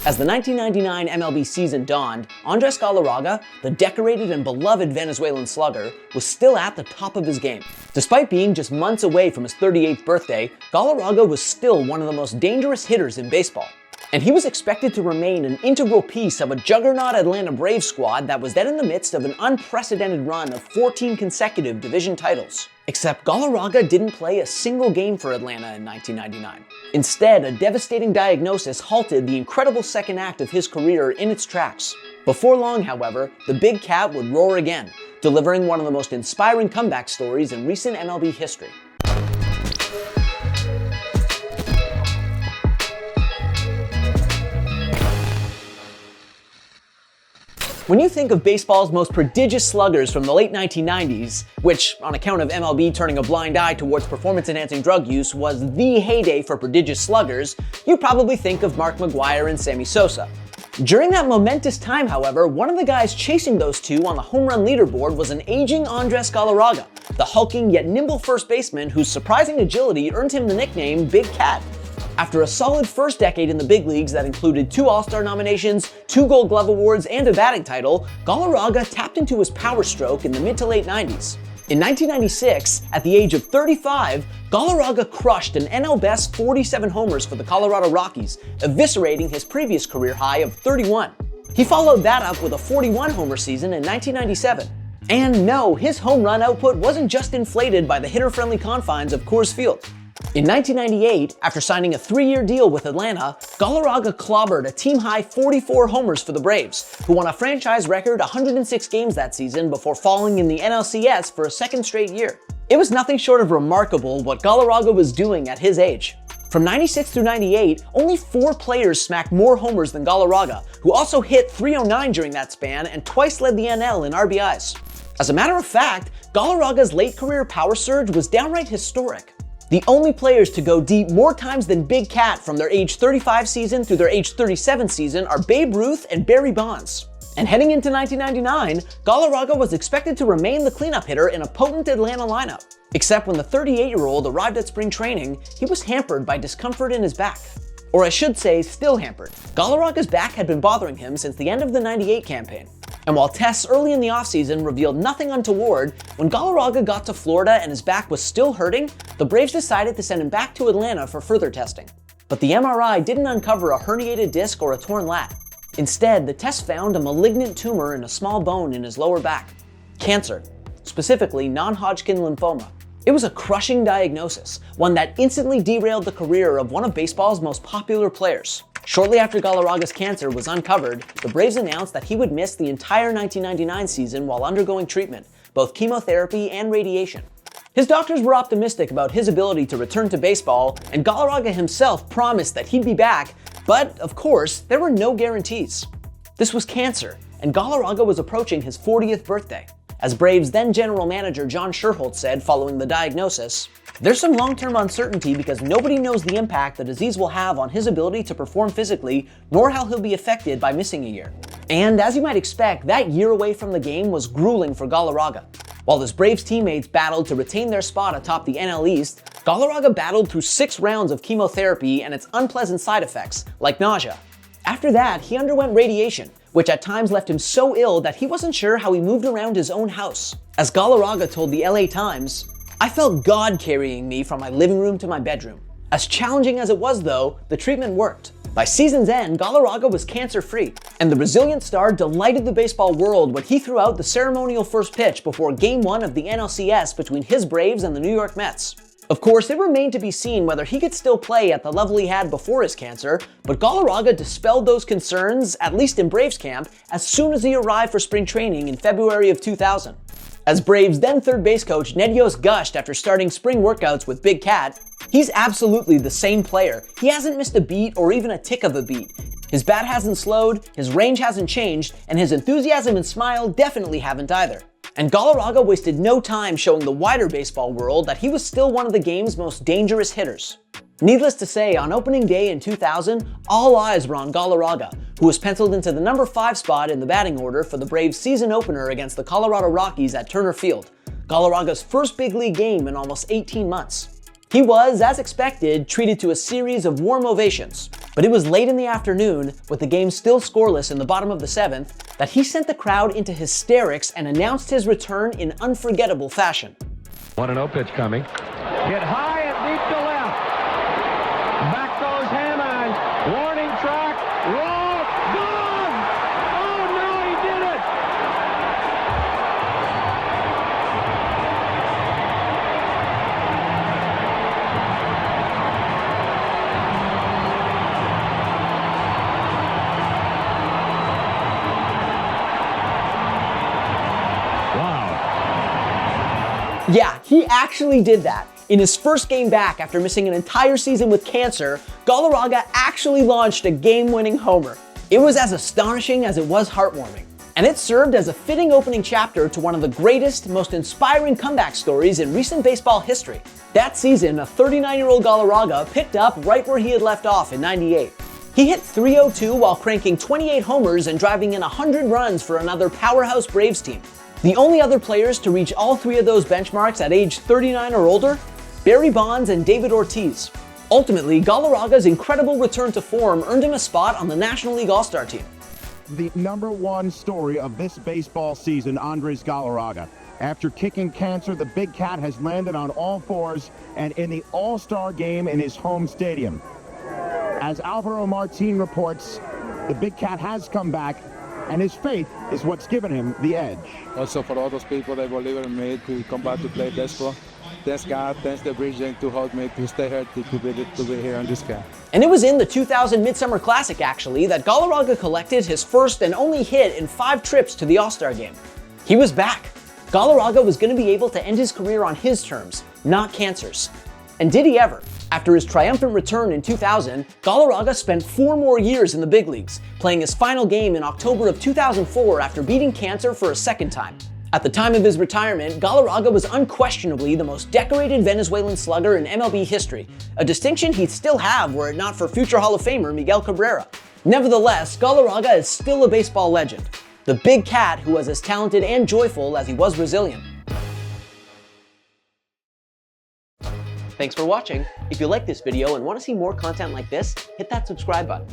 As the 1999 MLB season dawned, Andrés Galarraga, the decorated and beloved Venezuelan slugger, was still at the top of his game. Despite being just months away from his 38th birthday, Galarraga was still one of the most dangerous hitters in baseball. And he was expected to remain an integral piece of a juggernaut Atlanta Braves squad that was then in the midst of an unprecedented run of 14 consecutive division titles. Except Galarraga didn't play a single game for Atlanta in 1999. Instead, a devastating diagnosis halted the incredible second act of his career in its tracks. Before long, however, the Big Cat would roar again, delivering one of the most inspiring comeback stories in recent MLB history. When you think of baseball's most prodigious sluggers from the late 1990s, which, on account of MLB turning a blind eye towards performance-enhancing drug use, was the heyday for prodigious sluggers, you probably think of Mark McGwire and Sammy Sosa. During that momentous time, however, one of the guys chasing those two on the home run leaderboard was an aging Andrés Galarraga, the hulking yet nimble first baseman whose surprising agility earned him the nickname Big Cat. After a solid first decade in the big leagues that included 2 All-Star nominations, 2 Gold Glove awards, and a batting title, Galarraga tapped into his power stroke in the mid to late 90s. In 1996, at the age of 35, Galarraga crushed an NL best 47 homers for the Colorado Rockies, eviscerating his previous career high of 31. He followed that up with a 41 homer season in 1997. And no, his home run output wasn't just inflated by the hitter-friendly confines of Coors Field. In 1998, after signing a 3-year deal with Atlanta, Galarraga clobbered a team-high 44 homers for the Braves, who won a franchise record 106 games that season before falling in the NLCS for a second straight year. It was nothing short of remarkable what Galarraga was doing at his age. From 96 through 98, only 4 players smacked more homers than Galarraga, who also hit .309 during that span and twice led the NL in RBIs. As a matter of fact, Galarraga's late career power surge was downright historic. The only players to go deep more times than Big Cat from their age 35 season through their age 37 season are Babe Ruth and Barry Bonds. And heading into 1999, Galarraga was expected to remain the cleanup hitter in a potent Atlanta lineup. Except when the 38-year-old arrived at spring training, he was hampered by discomfort in his back. Or I should say, still hampered. Galarraga's back had been bothering him since the end of the '98 campaign. And while tests early in the offseason revealed nothing untoward, when Galarraga got to Florida and his back was still hurting, the Braves decided to send him back to Atlanta for further testing. But the MRI didn't uncover a herniated disc or a torn lat. Instead, the test found a malignant tumor in a small bone in his lower back. Cancer, specifically non-Hodgkin lymphoma. It was a crushing diagnosis, one that instantly derailed the career of one of baseball's most popular players. Shortly after Galarraga's cancer was uncovered, the Braves announced that he would miss the entire 1999 season while undergoing treatment, both chemotherapy and radiation. His doctors were optimistic about his ability to return to baseball, and Galarraga himself promised that he'd be back, but of course, there were no guarantees. This was cancer, and Galarraga was approaching his 40th birthday. As Braves then general manager John Sherholt said following the diagnosis, "There's some long-term uncertainty because nobody knows the impact the disease will have on his ability to perform physically, nor how he'll be affected by missing a year." And as you might expect, that year away from the game was grueling for Galarraga. While his Braves teammates battled to retain their spot atop the NL East, Galarraga battled through 6 rounds of chemotherapy and its unpleasant side effects, like nausea. After that, he underwent radiation, which at times left him so ill that he wasn't sure how he moved around his own house. As Galarraga told the LA Times, "I felt God carrying me from my living room to my bedroom." As challenging as it was though, the treatment worked. By season's end, Galarraga was cancer-free, and the resilient star delighted the baseball world when he threw out the ceremonial first pitch before Game 1 of the NLCS between his Braves and the New York Mets. Of course, it remained to be seen whether he could still play at the level he had before his cancer, but Galarraga dispelled those concerns, at least in Braves camp, as soon as he arrived for spring training in February of 2000. As Braves then third base coach Ned Yost gushed after starting spring workouts with Big Cat, "He's absolutely the same player. He hasn't missed a beat or even a tick of a beat. His bat hasn't slowed, his range hasn't changed, and his enthusiasm and smile definitely haven't either." And Galarraga wasted no time showing the wider baseball world that he was still one of the game's most dangerous hitters. Needless to say, on opening day in 2000, all eyes were on Galarraga, who was penciled into the number 5 spot in the batting order for the Braves' season opener against the Colorado Rockies at Turner Field, Galarraga's first big league game in almost 18 months. He was, as expected, treated to a series of warm ovations. But it was late in the afternoon, with the game still scoreless in the bottom of the 7th, that he sent the crowd into hysterics and announced his return in unforgettable fashion. 1-0 pitch coming. Hit high and deep to left. Back goes Hammond. Warning track. Roll. Gone! Oh no, he did it! Yeah, he actually did that. In his first game back after missing an entire season with cancer, Galarraga actually launched a game-winning homer. It was as astonishing as it was heartwarming, and it served as a fitting opening chapter to one of the greatest, most inspiring comeback stories in recent baseball history. That season, a 39-year-old Galarraga picked up right where he had left off in '98. He hit .302 while cranking 28 homers and driving in 100 runs for another powerhouse Braves team. The only other players to reach all three of those benchmarks at age 39 or older? Barry Bonds and David Ortiz. Ultimately, Galarraga's incredible return to form earned him a spot on the National League All-Star team. The #1 story of this baseball season, Andrés Galarraga. After kicking cancer, the Big Cat has landed on all fours and in the All-Star game in his home stadium. As Alvaro Martin reports, the Big Cat has come back, and his faith is what's given him the edge. Also for all those people that believe in me to come back to play baseball. Thanks God, thanks the Bridge to hold me to stay healthy to be here on this camp. And it was in the 2000 Midsummer Classic, actually, that Galarraga collected his first and only hit in 5 trips to the All-Star game. He was back. Galarraga was going to be able to end his career on his terms, not cancer's. And did he ever? After his triumphant return in 2000, Galarraga spent 4 more years in the big leagues, playing his final game in October of 2004 after beating cancer for a second time. At the time of his retirement, Galarraga was unquestionably the most decorated Venezuelan slugger in MLB history, a distinction he'd still have were it not for future Hall of Famer Miguel Cabrera. Nevertheless, Galarraga is still a baseball legend, the Big Cat who was as talented and joyful as he was resilient. Thanks for watching. If you like this video and want to see more content like this, hit that subscribe button.